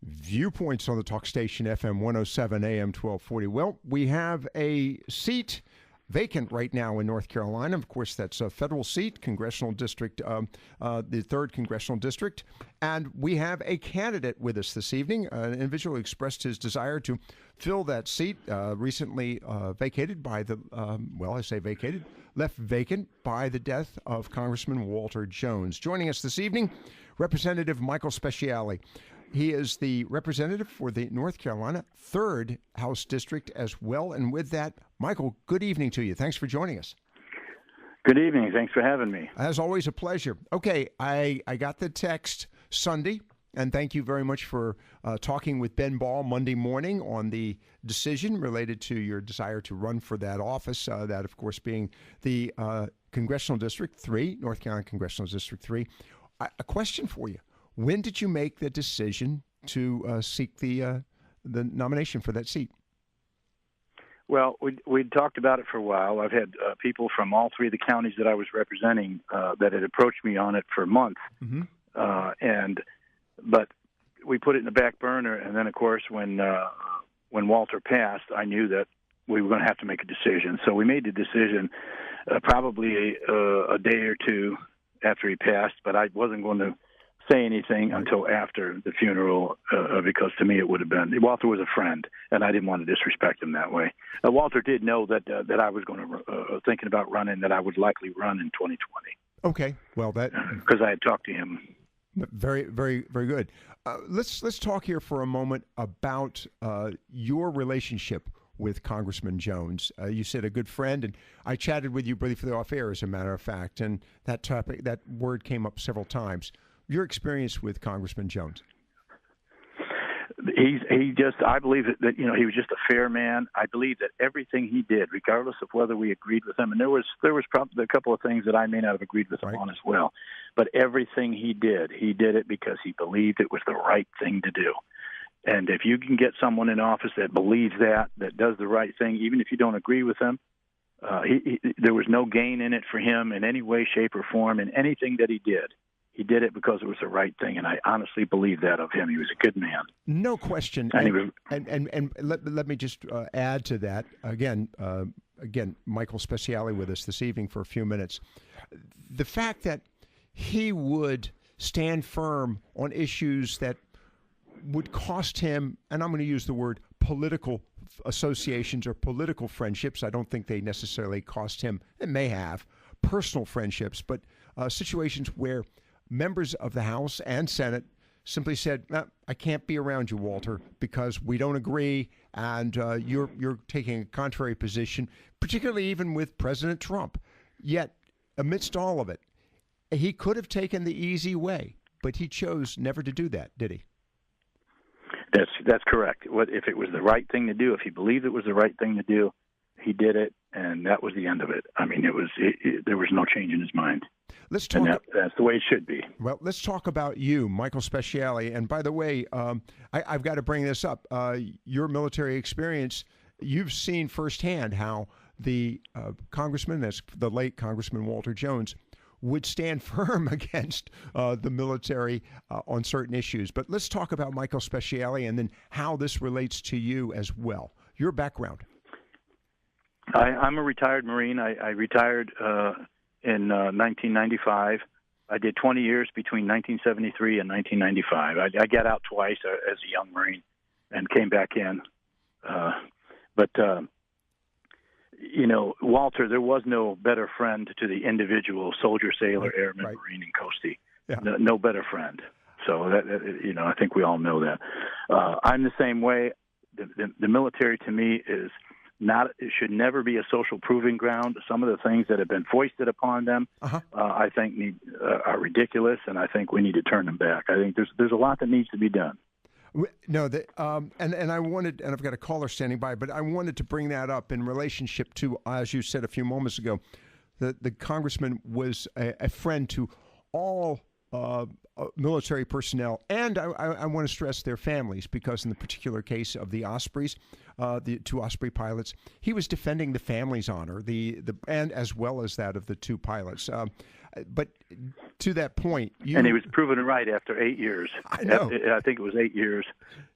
Viewpoints on the talk station FM 107 AM 1240. Well, we have a seat vacant right now in North Carolina. Of course, that's a federal seat, Congressional District, the 3rd Congressional District. And we have a candidate with us this evening, an individual who expressed his desire to fill that seat, recently vacated by the, left vacant by the death of Congressman Walter Jones. Joining us this evening, Representative Michael Speciale. He is the representative for the North Carolina 3rd House District as well. And with that, Michael, good evening to you. Thanks for joining us. Good evening. Thanks for having me. As always, a pleasure. Okay, I got the text Sunday, and thank you very much for talking with Ben Ball Monday morning on the decision related to your desire to run for that office, that, of course, being the Congressional District 3, North Carolina Congressional District 3. A question for you. When did you make the decision to seek the nomination for that seat? Well, we'd talked about it for a while. I've had people from all 3 of the counties that I was representing that had approached me on it for months. Mm-hmm. But we put it in the back burner, and then, of course, when Walter passed, I knew that we were going to have to make a decision. So we made the decision probably a day or two after he passed, but I wasn't going to say anything until after the funeral, because to me it would have been, Walter was a friend, and I didn't want to disrespect him that way. Walter did know that I was going to thinking about running, that I would likely run in 2020. Okay, well that because I had talked to him. Very, very, very good. Let's talk here for a moment about your relationship with Congressman Jones. You said a good friend, and I chatted with you briefly off air, as a matter of fact, and that word came up several times. Your experience with Congressman Jones? I believe that he was just a fair man. I believe that everything he did, regardless of whether we agreed with him, and there was probably a couple of things that I may not have agreed with him on as well, but everything he did it because he believed it was the right thing to do. And if you can get someone in office that believes that does the right thing, even if you don't agree with him, there was no gain in it for him in any way, shape, or form in anything that he did. He did it because it was the right thing, and I honestly believe that of him. He was a good man. No question. And let me just add to that. Again, Michael Speciale with us this evening for a few minutes. The fact that he would stand firm on issues that would cost him, and I'm going to use the word political associations or political friendships. I don't think they necessarily cost him. It may have personal friendships, but situations where members of the House and Senate simply said, I can't be around you, Walter, because we don't agree, and you're taking a contrary position, particularly even with President Trump. Yet, amidst all of it, he could have taken the easy way, but he chose never to do that, did he? That's correct. If it was the right thing to do, if he believed it was the right thing to do, he did it, and that was the end of it. I mean, there was no change in his mind. Let's talk. And that's the way it should be. Well, let's talk about you, Michael Speciale. And by the way, I've got to bring this up. Your military experience, you've seen firsthand how the congressman, that's the late Congressman Walter Jones, would stand firm against the military on certain issues. But let's talk about Michael Speciale and then how this relates to you as well. Your background. I'm a retired Marine. I retired in 1995. I did 20 years between 1973 and 1995. I got out twice as a young Marine and came back in. But Walter, there was no better friend to the individual soldier, sailor, airman, Marine, and coastie. Yeah. No better friend. So I think we all know that. I'm the same way. The military to me is not. It should never be a social proving ground. Some of the things that have been foisted upon them, I think, are ridiculous, and I think we need to turn them back. I think there's a lot that needs to be done. No, and I wanted, and I've got a caller standing by, but I wanted to bring that up in relationship to, as you said a few moments ago, the congressman was a friend to all military personnel, and I want to stress their families, because in the particular case of the Ospreys, the 2 Osprey pilots, he was defending the family's honor, and as well as that of the 2 pilots. But to that point, and he was proven right after 8 years. I know. I think it was 8 years.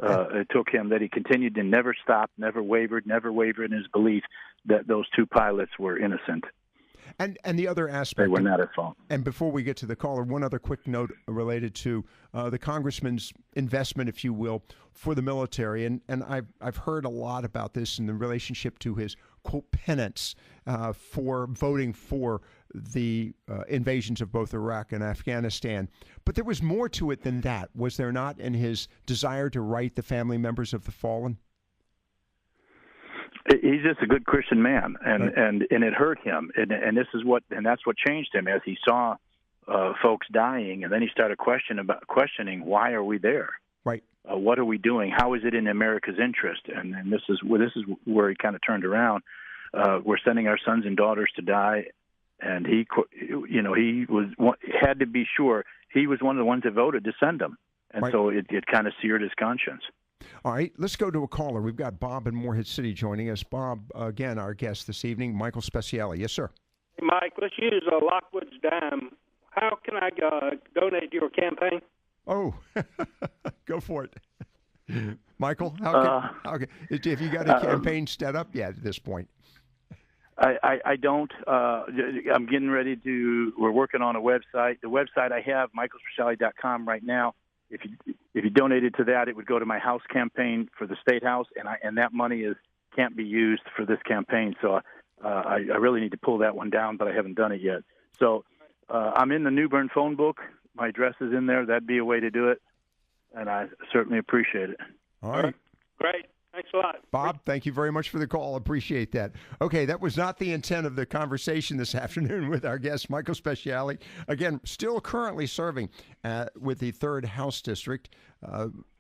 It took him that he continued to never stop, never wavered in his belief that those two pilots were innocent. And the other aspect, they were not at fault. And before we get to the caller, one other quick note related to the congressman's investment, if you will, for the military. And I've heard a lot about this in the relationship to his, quote, penance for voting for the invasions of both Iraq and Afghanistan. But there was more to it than that, was there not, in his desire to right the family members of the fallen? He's just a good Christian man, and it hurt him, and that's what changed him as he saw folks dying, and then he started questioning why are we there? Right. What are we doing? How is it in America's interest? And this is where he kind of turned around. We're sending our sons and daughters to die, and he had to be sure he was one of the ones that voted to send them, and so it kind of seared his conscience. All right, let's go to a caller. We've got Bob in Morehead City joining us. Bob, again, our guest this evening, Michael Speciale. Yes, sir. Hey, Mike, let's use Lockwood's dime. How can I donate to your campaign? Oh, go for it. Michael, have you got a campaign set up yet at this point? I don't. I'm getting ready we're working on a website. The website I have, michaelspeciale.com right now. If you donated to that, it would go to my house campaign for the state house, and that money can't be used for this campaign. So I really need to pull that one down, but I haven't done it yet. So I'm in the New Bern phone book. My address is in there. That'd be a way to do it, and I certainly appreciate it. All right. Great. Thanks a lot. Bob, thank you very much for the call. Appreciate that. Okay, that was not the intent of the conversation this afternoon with our guest, Michael Speciale. Again, still currently serving with the 3rd House District.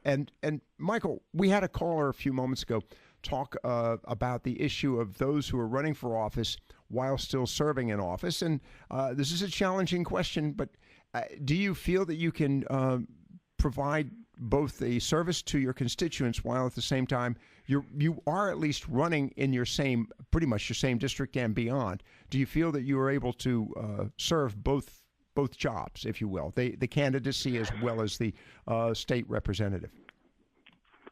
And Michael, we had a caller a few moments ago talk about the issue of those who are running for office while still serving in office. And this is a challenging question, but do you feel that you can provide both a service to your constituents while at the same time you are at least running in pretty much your same district and beyond? Do you feel that you are able to serve both jobs, if you will, the candidacy as well as the state representative?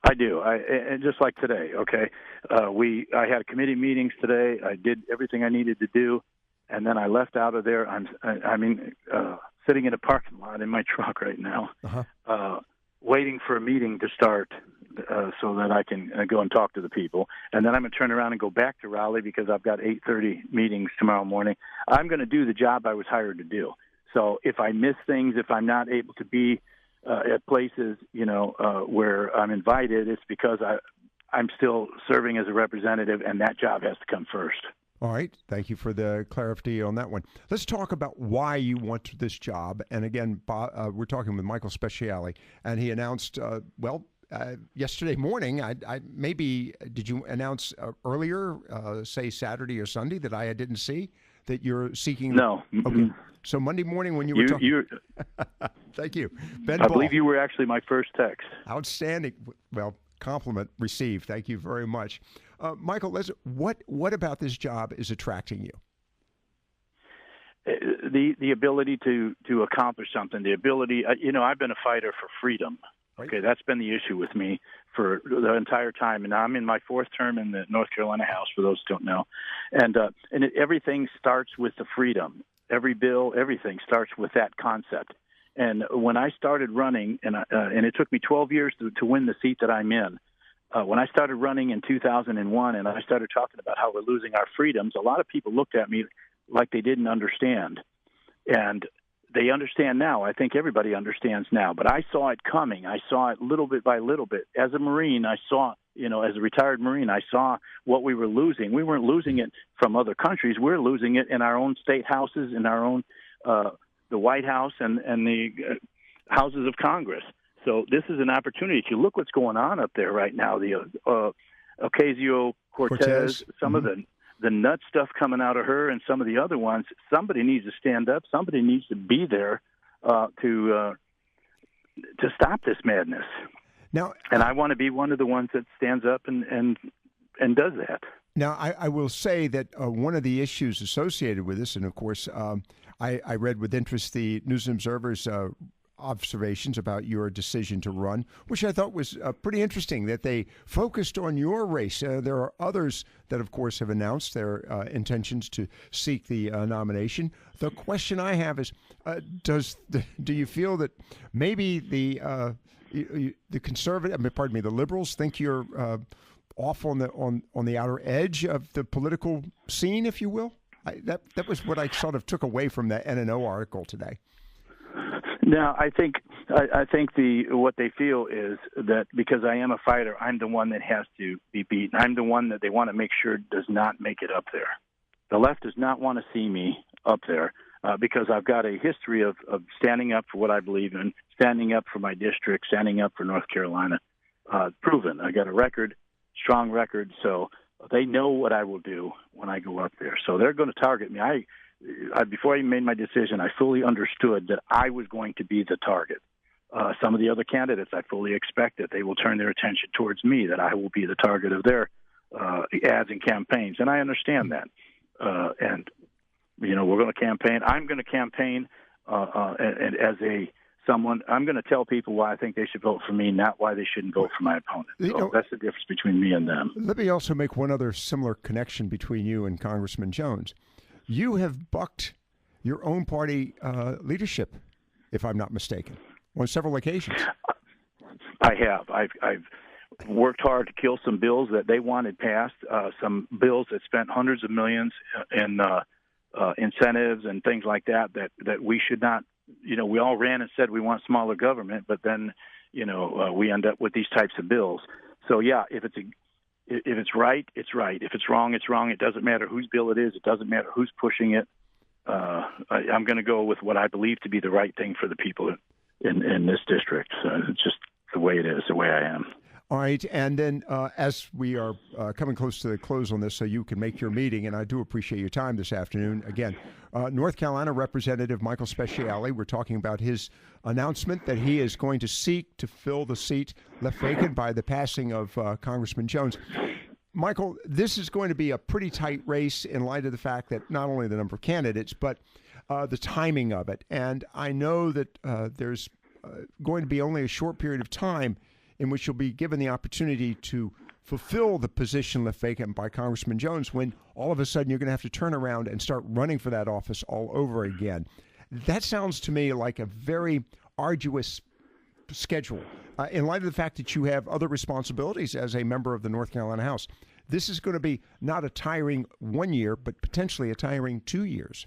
I do. And just like today, okay, I had committee meetings today. I did everything I needed to do, and then I left out of there. I'm sitting in a parking lot in my truck right now. Waiting for a meeting to start so that I can go and talk to the people. And then I'm going to turn around and go back to Raleigh because I've got 8:30 meetings tomorrow morning. I'm going to do the job I was hired to do. So if I miss things, if I'm not able to be at places, where I'm invited, it's because I'm still serving as a representative, and that job has to come first. All right. Thank you for the clarity on that one. Let's talk about why you want this job. And again, Bob, we're talking with Michael Speciale, and he announced, yesterday morning, did you announce earlier, say Saturday or Sunday, that I didn't see, that you're seeking? No. Okay. So Monday morning when you were talking. Thank you. Ben I Ball. believe you were actually my first text. Outstanding. Well, compliment received. Thank you very much. Michael, what about this job is attracting you? The ability to accomplish something, the ability, I've been a fighter for freedom. Okay, right. That's been the issue with me for the entire time, and I'm in my 4th term in the North Carolina House, for those who don't know, and everything starts with the freedom. Every bill, everything starts with that concept. And when I started running, and it took me 12 years to win the seat that I'm in. When I started running in 2001 and I started talking about how we're losing our freedoms, a lot of people looked at me like they didn't understand. And they understand now. I think everybody understands now. But I saw it coming. I saw it little bit by little bit. As a Marine, I saw, as a retired Marine, I saw what we were losing. We weren't losing it from other countries. We're losing it in our own state houses, in our own the White House and the houses of Congress. So this is an opportunity. If you look what's going on up there right now, the Ocasio-Cortez, some of the nut stuff coming out of her and some of the other ones, somebody needs to stand up. Somebody needs to be there to stop this madness. Now, and I want to be one of the ones that stands up and does that. Now, I will say that one of the issues associated with this, and of course, I read with interest the News and Observer's observations about your decision to run, which I thought was pretty interesting, that they focused on your race. There are others that, of course, have announced their intentions to seek the nomination. The question I have is, do you feel that maybe the the liberals think you're off on the outer edge of the political scene, if you will? That was what I sort of took away from that NNO article today. No, I think what they feel is that because I am a fighter, I'm the one that has to be beaten. I'm the one that they want to make sure does not make it up there. The left does not want to see me up there because I've got a history of standing up for what I believe in, standing up for my district, standing up for North Carolina. Proven. I got a record, strong record, so they know what I will do when I go up there. So they're going to target me. Before I even made my decision, I fully understood that I was going to be the target. Some of the other candidates, I fully expect that they will turn their attention towards me, that I will be the target of their ads and campaigns, and I understand that. And we're going to campaign. I'm going to campaign, and as someone, I'm going to tell people why I think they should vote for me, not why they shouldn't vote for my opponent. So that's the difference between me and them. Let me also make one other similar connection between you and Congressman Jones. You have bucked your own party leadership, if I'm not mistaken, on several occasions. I have. I've worked hard to kill some bills that they wanted passed, some bills that spent hundreds of millions in incentives and things like that we should not. We all ran and said we want smaller government, but then, we end up with these types of bills. So, yeah, if it's right, it's right. If it's wrong, it's wrong. It doesn't matter whose bill it is. It doesn't matter who's pushing it. I'm going to go with what I believe to be the right thing for the people in this district. So it's just the way it is, the way I am. All right, and then as we are coming close to the close on this so you can make your meeting, and I do appreciate your time this afternoon. Again, North Carolina Representative Michael Speciale, we're talking about his announcement that he is going to seek to fill the seat left vacant by the passing of Congressman Jones. Michael, this is going to be a pretty tight race in light of the fact that not only the number of candidates, but the timing of it. And I know that there's going to be only a short period of time in which you'll be given the opportunity to fulfill the position left vacant by Congressman Jones, when all of a sudden you're going to have to turn around and start running for that office all over again. That sounds to me like a very arduous schedule. In light of the fact that you have other responsibilities as a member of the North Carolina House, this is going to be not a tiring 1 year, but potentially a tiring 2 years.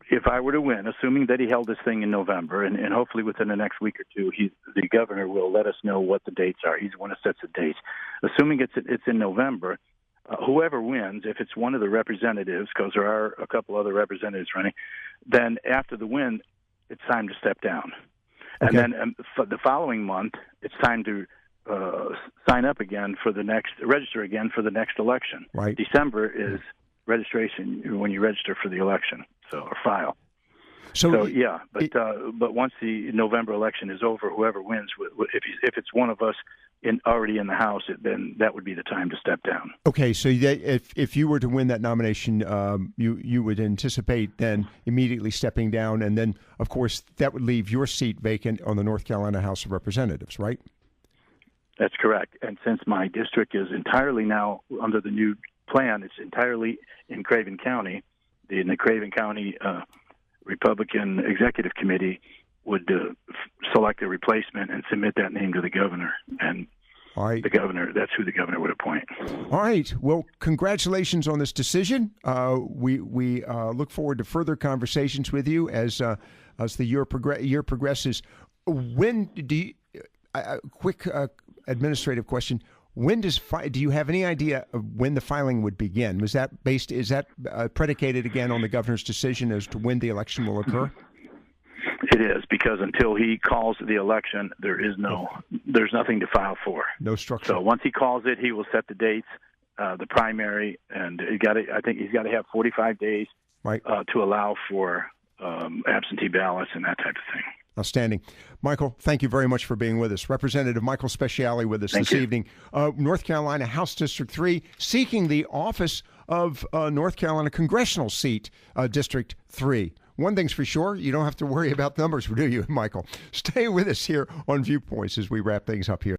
If I were to win, assuming that he held this thing in November, and hopefully within the next week or two, the governor will let us know what the dates are. He's the one that sets the dates. Assuming it's in November, whoever wins, if it's one of the representatives, because there are a couple other representatives running, then after the win, it's time to step down. Okay. And then the following month, it's time to sign up again register again for the next election. Right. December is registration when you register for the election, or file. So yeah, but once the November election is over, whoever wins, if it's one of us already in the House, then that would be the time to step down. Okay, so if you were to win that nomination, you would anticipate then immediately stepping down, and then of course that would leave your seat vacant on the North Carolina House of Representatives, right? That's correct. And since my district is entirely now under the new plan, it's entirely in Craven County. The Craven County Republican Executive Committee would select a replacement and submit that name to the governor. And all right. That's who the governor would appoint. All right. Well, congratulations on this decision. We look forward to further conversations with you as the year progresses. When do you, quick administrative question. When do you have any idea of when the filing would begin? Is that predicated again on the governor's decision as to when the election will occur? It is, because until he calls the election, there's nothing to file for. No structure. So once he calls it, he will set the dates, the primary, and I think he's got to have 45 days right. To allow for absentee ballots and that type of thing. Outstanding. Michael, thank you very much for being with us. Representative Michael Speciale with us this evening. North Carolina House District 3 seeking the office of North Carolina congressional seat, District 3. One thing's for sure, you don't have to worry about numbers, do you, Michael? Stay with us here on Viewpoints as we wrap things up here.